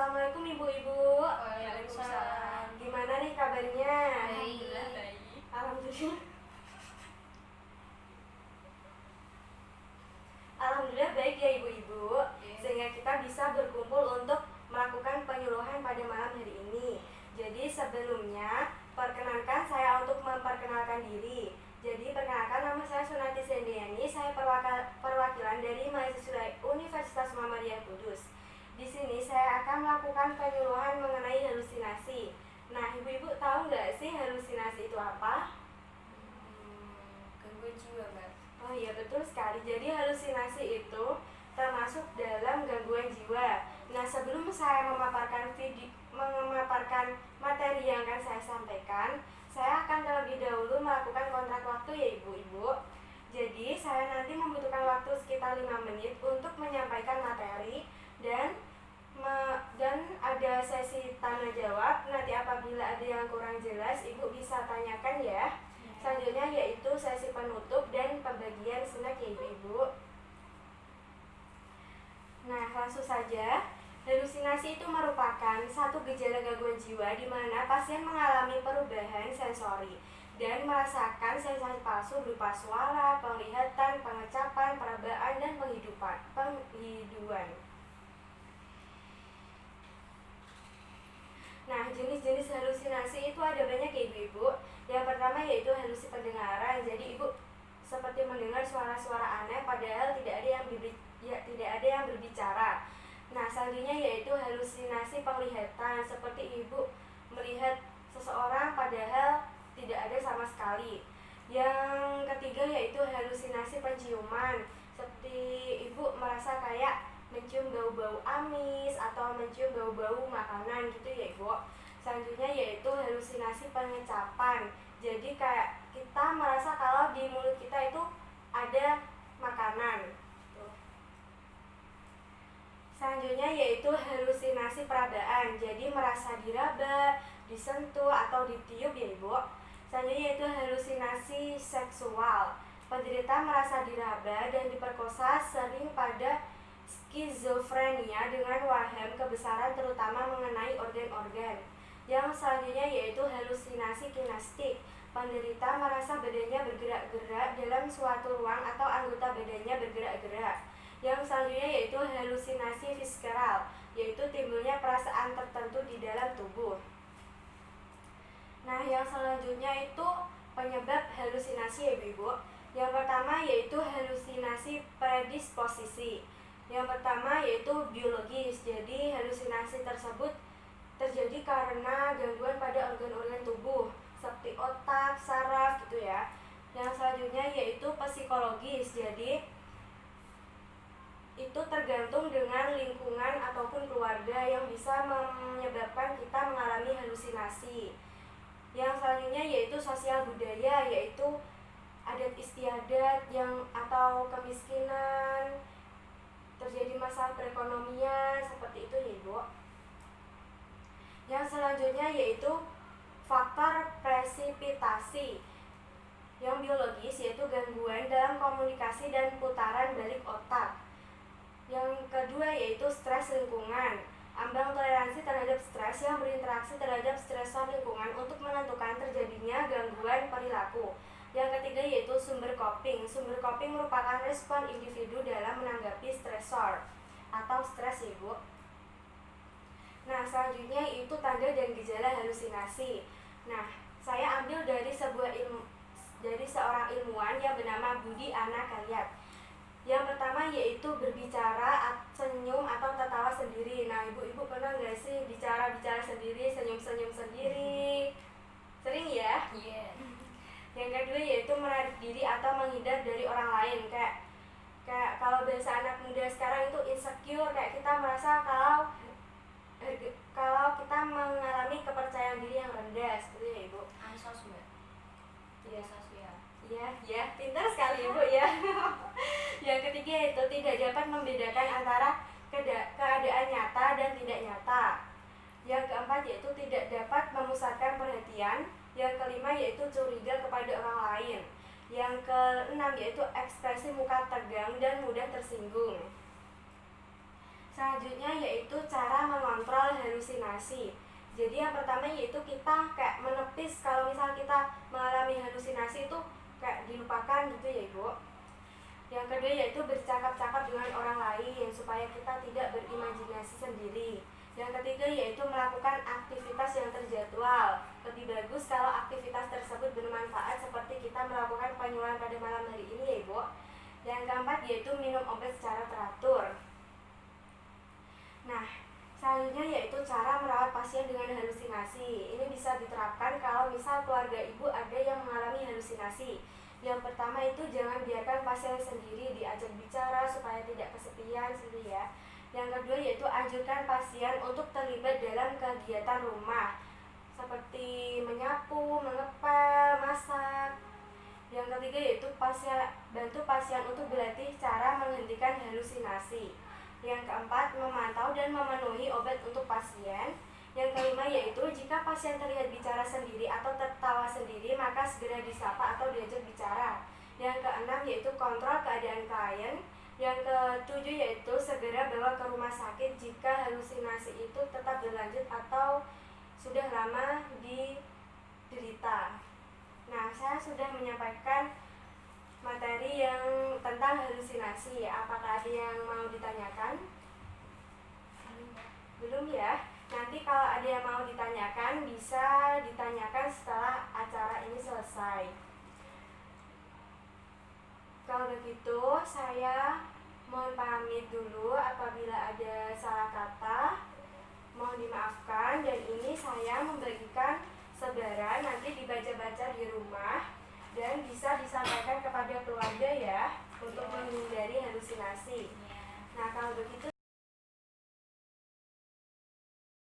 Assalamualaikum ibu-ibu. Waalaikumsalam. Gimana nih kabarnya? Alhamdulillah baik. Alhamdulillah. Alhamdulillah baik ya ibu-ibu. Sehingga kita bisa berkumpul untuk melakukan penyuluhan pada malam hari ini. Jadi sebelumnya perkenankan saya untuk memperkenalkan diri. Jadi perkenalkan, nama saya Sunati Sendiani. Saya perwakilan dari mahasiswa Universitas Muhammadiyah Kudus. Di sini saya akan melakukan penyuluhan mengenai halusinasi. Nah, ibu-ibu tahu nggak sih halusinasi itu apa? Gangguan jiwa, Mbak. Oh iya, betul sekali. Jadi halusinasi itu termasuk dalam gangguan jiwa. Nah, sebelum saya memaparkan materi yang akan saya sampaikan, saya akan terlebih dahulu melakukan kontrak waktu ya ibu-ibu. Jadi saya nanti membutuhkan waktu sekitar 5 menit untuk menyampaikan materi dan ada sesi tanya jawab. Nanti apabila ada yang kurang jelas, ibu bisa tanyakan ya. Selanjutnya yaitu sesi penutup dan pembagian snack ya ibu-ibu. Nah, langsung saja. Halusinasi itu merupakan satu gejala gangguan jiwa di mana pasien mengalami perubahan sensori dan merasakan sensasi palsu berupa suara, penglihatan, pengecapan, perabaan, dan penghidupan. Nah, jenis-jenis halusinasi itu ada banyak ya ibu-ibu. Yang pertama yaitu halusi pendengaran. Jadi ibu seperti mendengar suara-suara aneh padahal tidak ada yang berbicara. Nah, selanjutnya yaitu halusinasi penglihatan. Seperti ibu melihat seseorang padahal tidak ada sama sekali. Yang ketiga yaitu halusinasi penciuman. Seperti ibu merasa kayak mencium bau-bau amis atau mencium bau-bau makanan gitu ya ibu. Selanjutnya yaitu halusinasi pengecapan. Jadi kayak kita merasa kalau di mulut kita itu ada makanan. Selanjutnya yaitu halusinasi perabaan. Jadi merasa diraba, disentuh atau ditiup ya ibu. Selanjutnya yaitu halusinasi seksual. Penderita merasa diraba dan diperkosa, sering pada skizofrenia dengan waham kebesaran terutama mengenai organ-organ. Yang selanjutnya yaitu halusinasi kinestetik. Penderita merasa badannya bergerak-gerak dalam suatu ruang atau anggota badannya bergerak-gerak. Yang selanjutnya yaitu halusinasi visceral, yaitu timbulnya perasaan tertentu di dalam tubuh. Nah, yang selanjutnya itu penyebab halusinasi ya ibu. Yang pertama yaitu halusinasi predisposisi. Yang pertama yaitu biologis. Jadi halusinasi tersebut terjadi karena gangguan pada organ-organ tubuh seperti otak, saraf gitu ya. Yang selanjutnya yaitu psikologis. Jadi itu tergantung dengan lingkungan ataupun keluarga yang bisa menyebabkan kita mengalami halusinasi. Yang selanjutnya yaitu sosial budaya, yaitu adat istiadat atau kemiskinan, terjadi masalah perekonomian seperti itu ya ibu. Yang selanjutnya yaitu faktor presipitasi. Yang biologis yaitu gangguan dalam komunikasi dan putaran balik otak. Yang kedua yaitu stres lingkungan. Ambang toleransi terhadap stres yang berinteraksi terhadap stresor lingkungan untuk menentukan terjadinya gangguan perilaku. Yang ketiga yaitu sumber coping. Sumber coping merupakan respon individu dalam menanggapi stresor atau stres ibu. Nah, selanjutnya itu tanda dan gejala halusinasi. Nah, saya ambil dari seorang ilmuwan yang bernama Budi Anakaliat. Yang pertama yaitu berbicara, senyum atau tertawa sendiri. Nah, ibu-ibu pernah nggak sih bicara sendiri, senyum-senyum sendiri? Sering ya? Iya. Yang kedua yaitu menarik diri atau menghindar dari orang lain. Kayak kalau bahasa anak muda sekarang itu insecure, kayak kita merasa kalau kita mengalami kepercayaan diri yang rendah, seperti ya ibu. Ansos, Mbak. Iya. Ya. Pintar sekali ibu ya. Yang ketiga yaitu tidak dapat membedakan antara keadaan nyata dan tidak nyata. Yang keempat yaitu tidak dapat memusatkan perhatian. Yang kelima yaitu curiga kepada orang lain. Yang keenam yaitu ekspresi muka tegang dan mudah tersinggung. Selanjutnya yaitu cara mengontrol halusinasi. Jadi yang pertama yaitu kita kayak menepis kalau misal kita mengalami halusinasi itu kayak dilupakan gitu ya Ibu. Yang kedua yaitu bercakap-cakap dengan orang lain supaya kita tidak berimajinasi sendiri. Yang ketiga yaitu melakukan aktivitas yang terjadwal. Lebih bagus kalau aktivitas tersebut bermanfaat seperti kita melakukan penyuluhan pada malam hari ini ya Ibu. Yang keempat yaitu minum obat secara teratur. Nah, selanjutnya yaitu cara merawat pasien dengan halusinasi. Ini bisa diterapkan kalau misal keluarga Ibu ada yang mengalami halusinasi. Yang pertama itu jangan biarkan pasien sendiri, diajak bicara supaya tidak kesepian gitu ya. Yang kedua yaitu anjurkan pasien untuk terlibat dalam kegiatan rumah seperti menyapu, mengepel, masak. Yang ketiga yaitu bantu pasien untuk berlatih cara menghentikan halusinasi. Yang keempat, memantau dan memenuhi obat untuk pasien. Yang kelima yaitu jika pasien terlihat bicara sendiri atau tertawa sendiri maka segera disapa atau diajak bicara. Yang keenam yaitu kontrol keadaan klien. Yang ketujuh yaitu segera bawa ke rumah sakit jika halusinasi itu tetap berlanjut atau sudah lama diderita. Nah, saya sudah menyampaikan materi yang tentang halusinasi. Apakah ada yang mau ditanyakan? Belum ya? Nanti kalau ada yang mau ditanyakan bisa ditanyakan setelah acara ini selesai. Kalau begitu saya mohon pamit dulu apabila ada salah kata. Mohon dimaafkan, dan ini saya membagikan sebaran nanti dibaca-baca di rumah dan bisa disampaikan kepada keluarga ya untuk menghindari halusinasi. Nah, kalau begitu